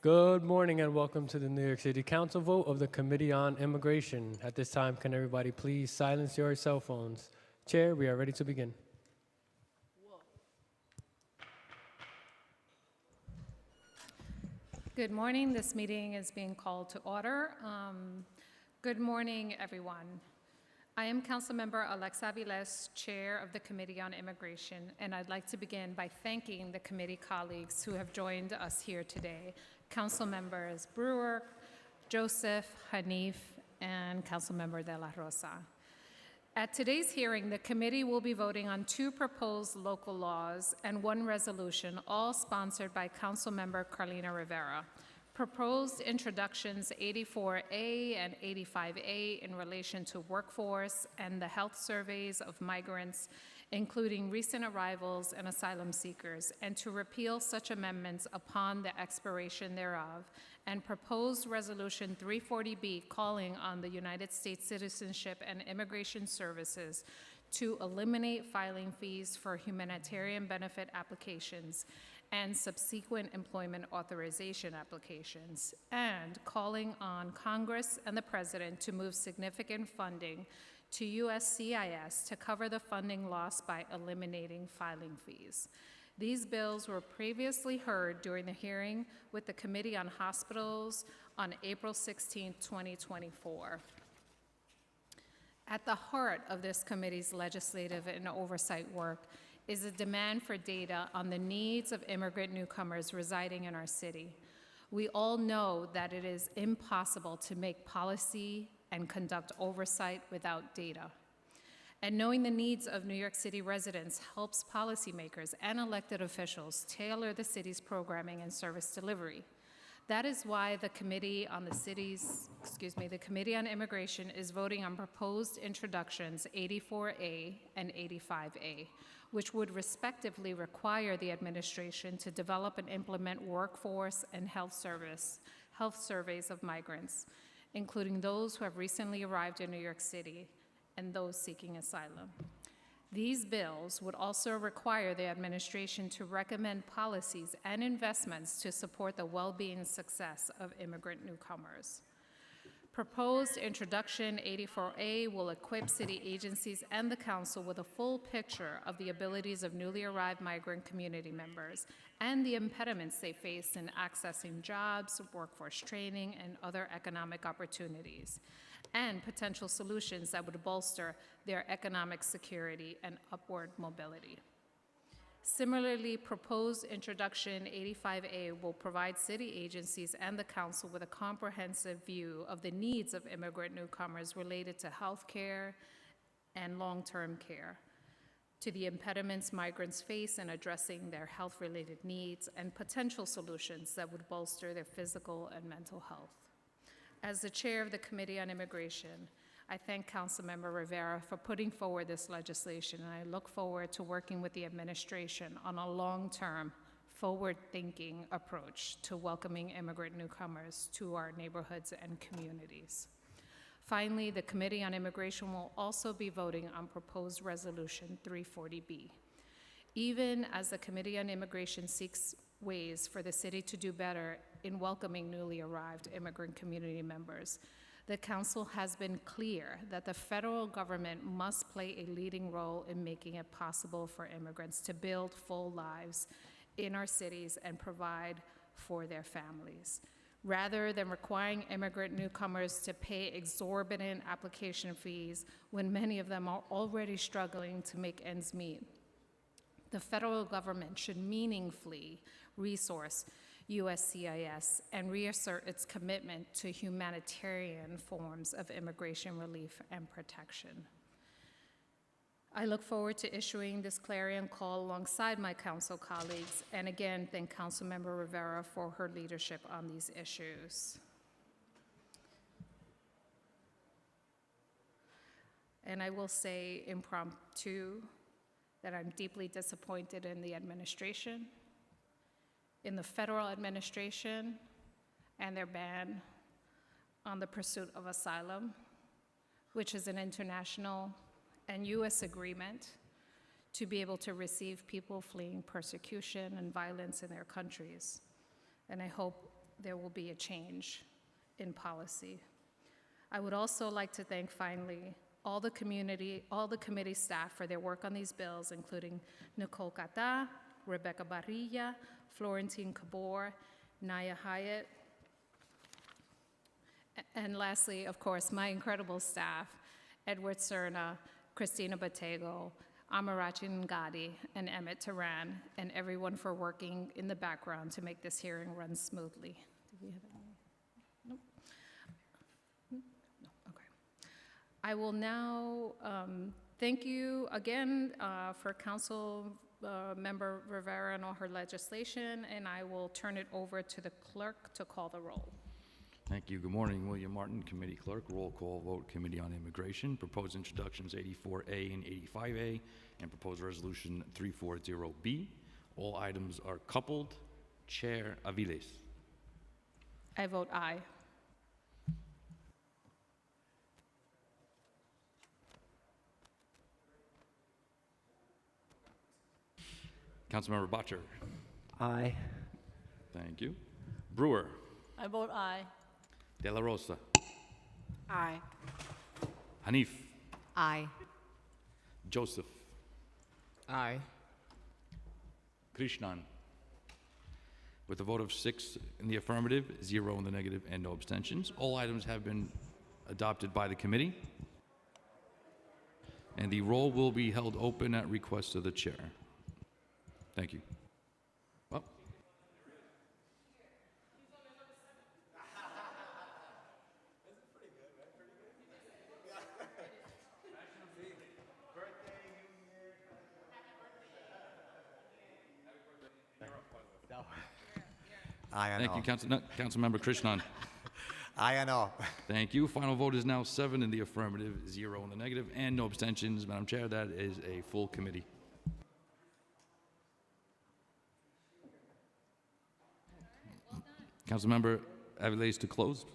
Good morning and welcome to the New York City Council vote of the Committee on Immigration. At this time, can everybody please silence your cell phones? Chair, we are ready to begin. Good morning. This meeting is being called to order. Good morning, everyone. I am Councilmember Alexa Aviles, Chair of the Committee on Immigration, and I'd like to begin by thanking the committee colleagues who have joined us here today. Council members Brewer, Joseph, Hanif, and Councilmember De La Rosa. At today's hearing, the committee will be voting on 2 proposed local laws and 1 resolution, all sponsored by Councilmember Carlina Rivera. Proposed introductions 84A and 85A in relation to workforce and the health surveys of migrants, including recent arrivals and asylum seekers, and to repeal such amendments upon the expiration thereof, and proposed Resolution 340B calling on the United States Citizenship and Immigration Services to eliminate filing fees for humanitarian benefit applications and subsequent employment authorization applications, and calling on Congress and the President to move significant funding to USCIS to cover the funding lost by eliminating filing fees. These bills were previously heard during the hearing with the Committee on Hospitals on April 16, 2024. At the heart of this committee's legislative and oversight work is a demand for data on the needs of immigrant newcomers residing in our city. We all know that it is impossible to make policy and conduct oversight without data. And knowing the needs of New York City residents helps policymakers and elected officials tailor the city's programming and service delivery. That is why the Committee on Immigration is voting on proposed introductions 84A and 85A, which would respectively require the administration to develop and implement workforce and health surveys of migrants, including those who have recently arrived in New York City and those seeking asylum. These bills would also require the administration to recommend policies and investments to support the well-being and success of immigrant newcomers. Proposed introduction 84A will equip city agencies and the council with a full picture of the abilities of newly arrived migrant community members and the impediments they face in accessing jobs, workforce training, and other economic opportunities, and potential solutions that would bolster their economic security and upward mobility. Similarly, proposed introduction 85A will provide city agencies and the council with a comprehensive view of the needs of immigrant newcomers related to health care and long-term care, to the impediments migrants face in addressing their health-related needs, and potential solutions that would bolster their physical and mental health. As the chair of the Committee on Immigration, I thank Councilmember Rivera for putting forward this legislation, and I look forward to working with the administration on a long-term, forward-thinking approach to welcoming immigrant newcomers to our neighborhoods and communities. Finally, the Committee on Immigration will also be voting on proposed Resolution 340B. Even as the Committee on Immigration seeks ways for the city to do better in welcoming newly arrived immigrant community members, the Council has been clear that the federal government must play a leading role in making it possible for immigrants to build full lives in our cities and provide for their families. Rather than requiring immigrant newcomers to pay exorbitant application fees when many of them are already struggling to make ends meet, the federal government should meaningfully resource USCIS and reassert its commitment to humanitarian forms of immigration relief and protection. I look forward to issuing this clarion call alongside my council colleagues, and again, thank Councilmember Rivera for her leadership on these issues. And I will say impromptu that I'm deeply disappointed in the administration, in the federal administration, and their ban on the pursuit of asylum, which is an international and U.S. agreement to be able to receive people fleeing persecution and violence in their countries. And I hope there will be a change in policy. I would also like to thank finally all the committee staff for their work on these bills, including Nicole Cata, Rebecca Barilla, Florentine Cabor, Naya Hyatt, and lastly, of course, my incredible staff, Edward Cerna, Christina Batego, Amarachi Ngadi, and Emmett Turan, and everyone for working in the background to make this hearing run smoothly. Did we have any? Nope. No, okay. I will now thank you again for Council Member Rivera and all her legislation, and I will turn it over to the clerk to call the roll. Thank you. Good morning. William Martin, Committee Clerk. Roll call vote, Committee on Immigration. Proposed introductions 84A and 85A, and proposed resolution 340B. All items are coupled. Chair Aviles. I vote aye. Councilmember Bottcher. Aye. Thank you. Brewer. I vote aye. De La Rosa. Aye. Hanif. Aye. Joseph. Aye. Krishnan. With a vote of 6 in the affirmative, 0 in the negative, and no abstentions, all items have been adopted by the committee. And the roll will be held open at request of the chair. Thank you. Well, I thank you, Councilmember Krishnan. I know. Thank you. Final vote is now 7 in the affirmative, 0 in the negative, and no abstentions. Madam Chair, that is a full committee. Councilmember Aviles to close.